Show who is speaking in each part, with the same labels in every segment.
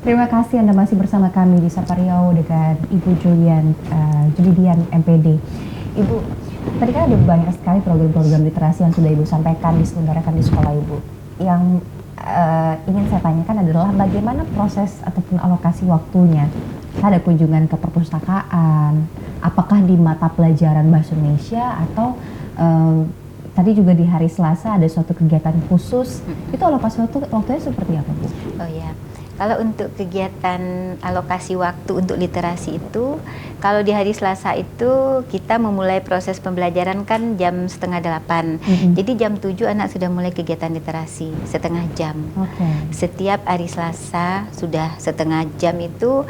Speaker 1: Terima kasih Anda masih bersama kami di Sapa Riau dengan Ibu Julidian MPD. Ibu, tadi kan ada banyak sekali program-program literasi yang sudah Ibu sampaikan diselenggarakan di sekolah Ibu. Yang ingin saya tanyakan adalah bagaimana proses ataupun alokasi waktunya. Ada kunjungan ke perpustakaan, apakah di mata pelajaran Bahasa Indonesia atau tadi juga di hari Selasa ada suatu kegiatan khusus. Itu alokasi waktunya seperti apa, Bu?
Speaker 2: Oh ya, kalau untuk kegiatan alokasi waktu untuk literasi itu, kalau di hari Selasa itu kita memulai proses pembelajaran kan jam 7:30. Jadi jam 7 anak sudah mulai kegiatan literasi, setengah jam. Setiap hari Selasa sudah setengah jam itu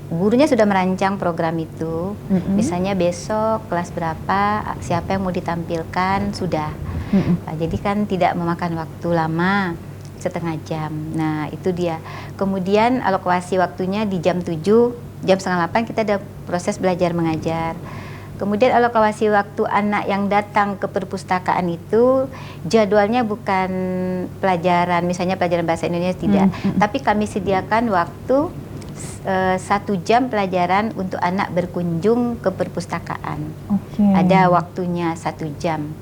Speaker 2: gurunya sudah merancang program itu. Misalnya besok kelas berapa, siapa yang mau ditampilkan, sudah. Nah, jadi kan tidak memakan waktu lama, setengah jam. Nah, itu dia. Kemudian alokasi waktunya di jam 7, jam 7:30 kita ada proses belajar mengajar. Kemudian alokasi waktu anak yang datang ke perpustakaan itu jadwalnya bukan pelajaran, misalnya pelajaran bahasa Indonesia tidak, tapi kami sediakan waktu 1 jam pelajaran untuk anak berkunjung ke perpustakaan. Ada waktunya 1 jam.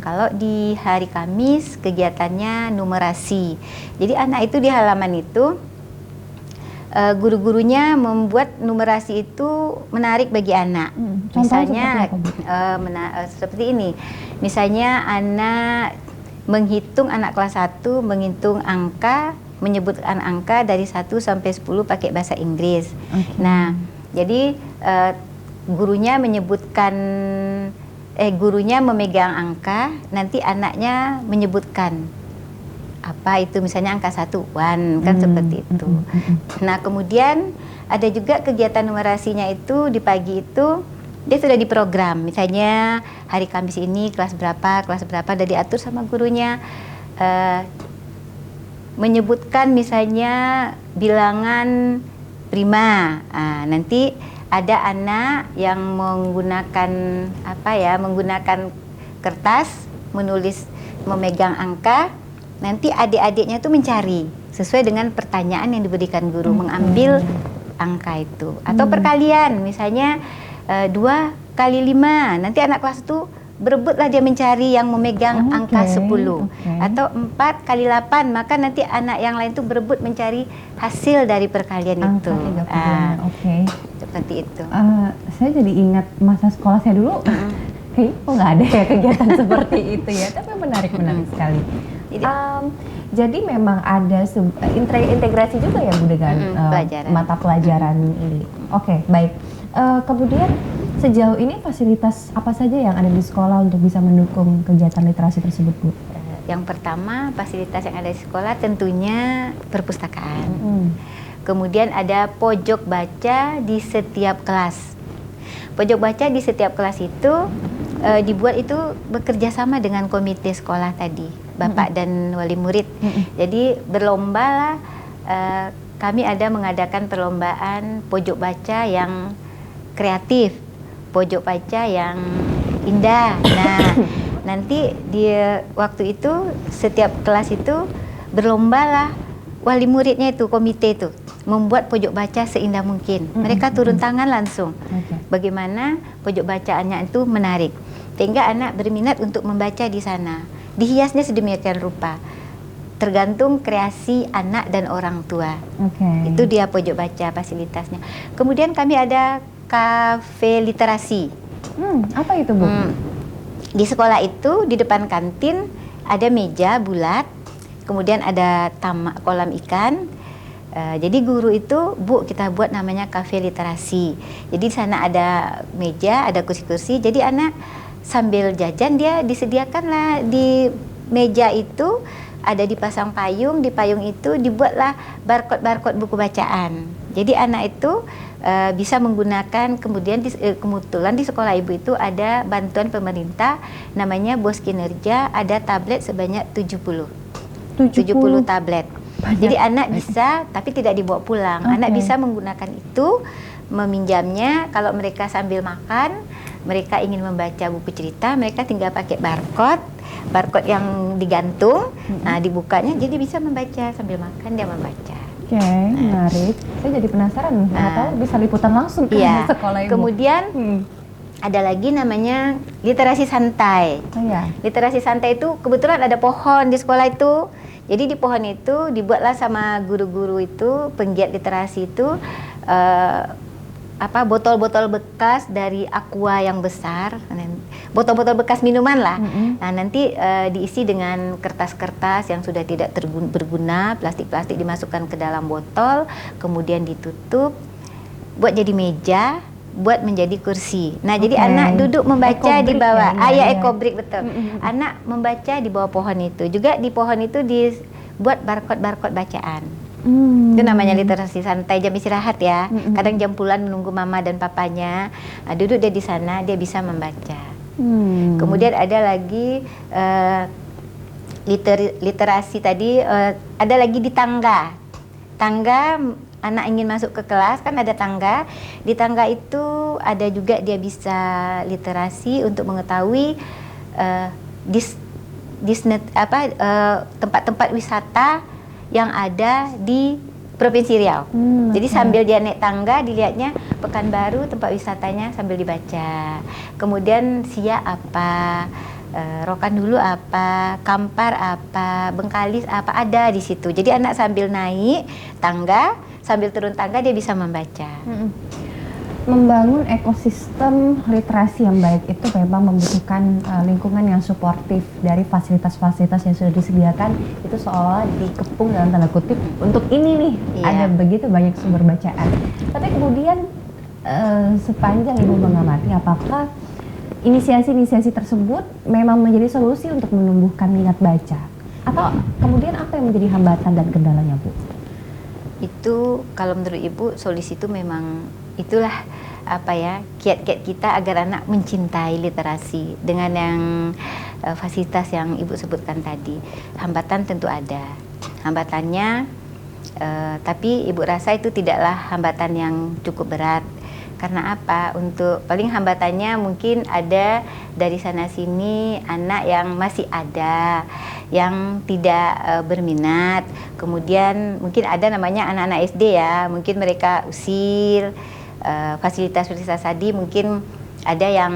Speaker 2: Kalau di hari Kamis kegiatannya numerasi. Jadi anak itu di halaman itu guru-gurunya membuat numerasi itu menarik bagi anak. Misalnya seperti ini. Misalnya anak menghitung, anak kelas 1 menghitung angka, menyebutkan angka dari 1 sampai 10 pakai bahasa Inggris. Nah, jadi gurunya memegang angka, nanti anaknya menyebutkan apa itu, misalnya angka 1, one, kan seperti itu. Nah, kemudian ada juga kegiatan numerasinya itu di pagi itu dia sudah diprogram. Misalnya hari Kamis ini kelas berapa sudah diatur sama gurunya. Menyebutkan misalnya bilangan prima. Nanti ada anak yang menggunakan kertas, memegang angka. Nanti adik-adiknya itu mencari sesuai dengan pertanyaan yang diberikan guru, mengambil angka itu. Atau perkalian, misalnya 2 kali 5. Nanti anak kelas itu berebutlah dia mencari yang memegang angka 10. Atau 4 kali 8, maka nanti anak yang lain itu berebut mencari hasil dari perkalian itu. Seperti itu.
Speaker 1: Saya jadi ingat masa sekolah saya dulu. Kok nggak ada ya kegiatan seperti itu ya, tapi menarik sekali. Jadi memang ada integrasi juga ya Bu dengan mata pelajaran ini. Baik. Kemudian sejauh ini fasilitas apa saja yang ada di sekolah untuk bisa mendukung kegiatan literasi tersebut, Bu?
Speaker 2: Yang pertama, fasilitas yang ada di sekolah tentunya perpustakaan. Kemudian ada pojok baca di setiap kelas. Pojok baca di setiap kelas itu dibuat itu bekerja sama dengan komite sekolah tadi, Bapak dan wali murid. Jadi berlomba lah, kami ada mengadakan perlombaan pojok baca yang kreatif, pojok baca yang indah. Nah, nanti di waktu itu setiap kelas itu berlomba lah, wali muridnya itu, komite itu membuat pojok baca seindah mungkin. Mereka turun tangan langsung. Bagaimana pojok bacaannya itu menarik, sehingga anak berminat untuk membaca di sana. Dihiasnya sedemikian rupa, tergantung kreasi anak dan orang tua. Itu dia pojok baca fasilitasnya. Kemudian kami ada kafe literasi.
Speaker 1: Apa itu, Bu?
Speaker 2: Di sekolah itu di depan kantin ada meja bulat, kemudian ada kolam ikan. Jadi guru itu, Bu, kita buat namanya kafe literasi. Jadi di sana ada meja, ada kursi-kursi. Jadi anak sambil jajan dia disediakanlah di meja itu ada dipasang payung, di payung itu dibuatlah barcode buku bacaan. Jadi anak itu bisa menggunakan, kemudian kebetulan di sekolah ibu itu ada bantuan pemerintah namanya Bos Kinerja, ada tablet sebanyak 70 tablet. Banyak. Jadi anak bisa, tapi tidak dibawa pulang. Anak bisa menggunakan itu, meminjamnya. Kalau mereka sambil makan, mereka ingin membaca buku cerita, mereka tinggal pakai barcode yang digantung, nah dibukanya, jadi bisa membaca sambil makan, dia membaca.
Speaker 1: Oke, menarik. Saya jadi penasaran, nggak tahu bisa liputan langsung ke sekolah Ibu.
Speaker 2: Kemudian ada lagi namanya literasi santai.
Speaker 1: Oh ya.
Speaker 2: Literasi santai itu kebetulan ada pohon di sekolah itu. Jadi di pohon itu dibuatlah sama guru-guru itu, penggiat literasi itu botol-botol bekas dari aqua yang besar, botol-botol bekas minuman lah. Nah nanti diisi dengan kertas-kertas yang sudah tidak berguna, plastik-plastik dimasukkan ke dalam botol, kemudian ditutup, buat jadi meja, buat menjadi kursi. Nah jadi anak duduk membaca di bawah. Ekobrik betul. Anak membaca di bawah pohon itu. Juga di pohon itu dibuat barcode bacaan. Itu namanya literasi santai, jam istirahat ya. Kadang jam pulang menunggu mama dan papanya. Nah, duduk dia di sana, dia bisa membaca. Kemudian ada lagi literasi tadi, ada lagi di tangga. Tangga, anak ingin masuk ke kelas kan ada tangga. Di tangga itu ada juga dia bisa literasi untuk mengetahui tempat-tempat wisata yang ada di Provinsi Riau. Jadi sambil dia naik tangga, dilihatnya Pekanbaru tempat wisatanya sambil dibaca. Kemudian Siak apa, Rokan Hulu apa, Kampar apa, Bengkalis apa, ada di situ. Jadi anak sambil naik tangga, sambil turun tangga dia bisa membaca.
Speaker 1: Membangun ekosistem literasi yang baik itu memang membutuhkan lingkungan yang suportif dari fasilitas-fasilitas yang sudah disediakan itu seolah dikepung dalam tanda kutip untuk ini nih, ada begitu banyak sumber bacaan. Tapi kemudian sepanjang Ibu mengamati, apakah inisiasi-inisiasi tersebut memang menjadi solusi untuk menumbuhkan minat baca? Atau kemudian apa yang menjadi hambatan dan kendalanya, Bu?
Speaker 2: Itu kalau menurut Ibu solusi itu memang itulah kiat-kiat kita agar anak mencintai literasi dengan yang fasilitas yang Ibu sebutkan tadi. Hambatan tentu ada. Hambatannya tapi Ibu rasa itu tidaklah hambatan yang cukup berat. Karena apa? Untuk paling hambatannya mungkin ada dari sana sini anak yang masih ada, yang tidak berminat. Kemudian mungkin ada namanya anak-anak SD ya, mungkin mereka usil. Fasilitas-fasilitas tadi mungkin ada yang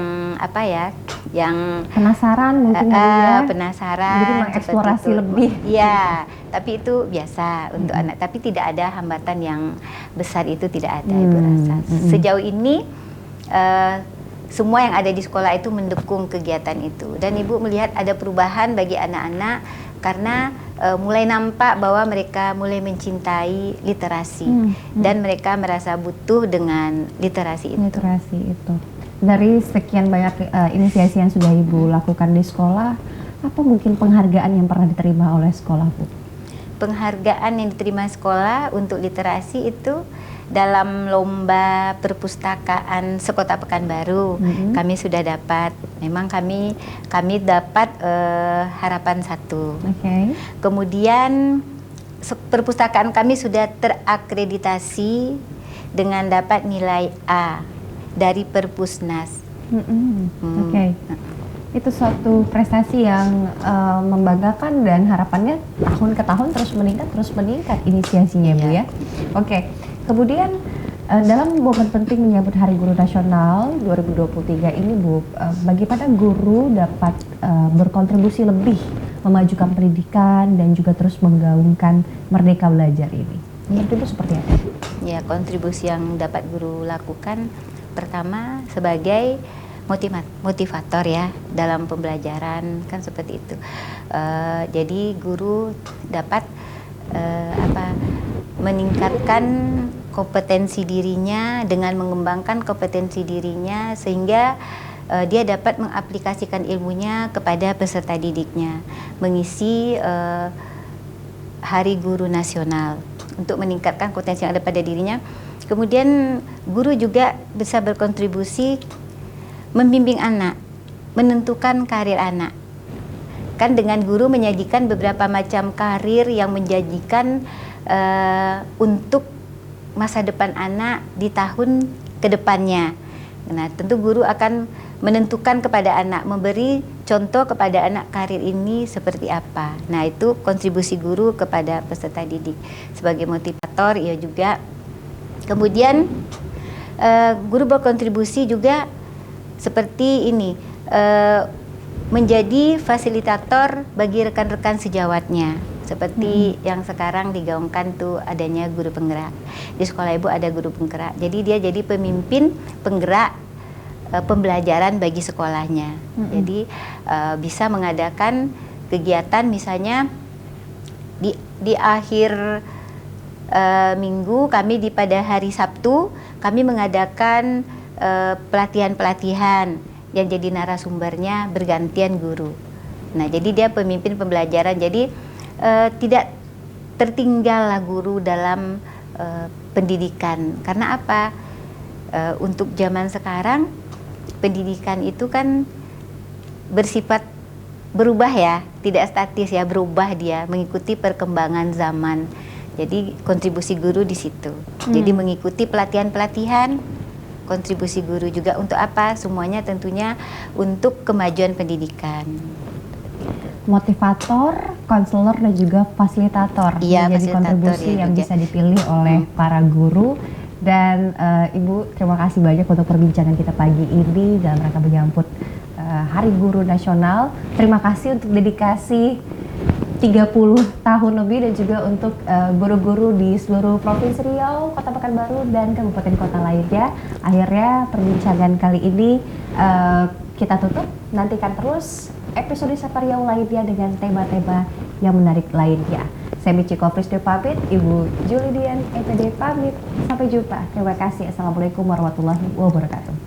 Speaker 2: yang
Speaker 1: penasaran mungkin
Speaker 2: penasaran,
Speaker 1: jadi mengeksplorasi lebih.
Speaker 2: Ya, tapi itu biasa untuk anak. Tapi tidak ada hambatan yang besar, itu tidak ada Ibu rasa. Sejauh ini semua yang ada di sekolah itu mendukung kegiatan itu, dan Ibu melihat ada perubahan bagi anak-anak karena mulai nampak bahwa mereka mulai mencintai literasi dan mereka merasa butuh dengan literasi itu. Dari sekian banyak inisiasi yang sudah Ibu lakukan di sekolah, apa mungkin penghargaan yang pernah diterima oleh sekolah, Bu? Penghargaan yang diterima sekolah untuk literasi itu dalam lomba perpustakaan sekota Pekanbaru kami sudah dapat. Memang kami dapat harapan 1. Kemudian perpustakaan kami sudah terakreditasi dengan dapat nilai A dari Perpusnas.
Speaker 1: Itu suatu prestasi yang membanggakan dan harapannya tahun ke tahun terus meningkat inisiasinya, Bu ya. Kemudian dalam momen penting menyambut Hari Guru Nasional 2023 ini, Bu, bagaimana guru dapat berkontribusi lebih memajukan pendidikan dan juga terus menggaungkan Merdeka Belajar ini? Menurut Ibu seperti apa?
Speaker 2: Ya, kontribusi yang dapat guru lakukan pertama sebagai motivator ya dalam pembelajaran, kan seperti itu. Jadi guru dapat meningkatkan kompetensi dirinya dengan mengembangkan kompetensi dirinya sehingga dia dapat mengaplikasikan ilmunya kepada peserta didiknya, mengisi Hari Guru Nasional untuk meningkatkan kompetensi yang ada pada dirinya. Kemudian guru juga bisa berkontribusi membimbing anak, menentukan karir anak. Kan dengan guru menyajikan beberapa macam karir yang menjanjikan untuk masa depan anak di tahun kedepannya. Nah, tentu guru akan menentukan kepada anak, memberi contoh kepada anak karir ini seperti apa. Nah, itu kontribusi guru kepada peserta didik sebagai motivator, ia juga. Kemudian guru berkontribusi juga seperti ini, menjadi fasilitator bagi rekan-rekan sejawatnya. Seperti yang sekarang digaungkan tuh adanya guru penggerak. Di sekolah ibu ada guru penggerak. Jadi dia jadi pemimpin penggerak pembelajaran bagi sekolahnya. Jadi bisa mengadakan kegiatan misalnya di akhir minggu kami pada hari Sabtu kami mengadakan pelatihan-pelatihan yang jadi narasumbernya bergantian guru. Nah, jadi dia pemimpin pembelajaran. Jadi tidak tertinggallah guru dalam pendidikan. Karena apa? Untuk zaman sekarang pendidikan itu kan bersifat berubah ya, tidak statis ya, berubah dia mengikuti perkembangan zaman. Jadi kontribusi guru di situ. Jadi mengikuti pelatihan-pelatihan, kontribusi guru juga untuk apa? Semuanya tentunya untuk kemajuan pendidikan.
Speaker 1: Motivator, konselor dan juga fasilitator menjadi kontribusi yang bisa dipilih oleh para guru. Dan Ibu, terima kasih banyak untuk perbincangan kita pagi ini dalam rangka menyambut Hari Guru Nasional. Terima kasih untuk dedikasi 30 tahun lebih dan juga untuk guru-guru di seluruh Provinsi Riau, Kota Pekanbaru dan kabupaten kota lainnya. Akhirnya perbincangan kali ini kita tutup. Nantikan terus episode Sapa Riau lainnya dengan tema-tema yang menarik lainnya. Saya Michi Kofrisde pamit, Ibu Julie Dian EPD pamit. Sampai jumpa. Terima kasih. Assalamualaikum warahmatullahi wabarakatuh.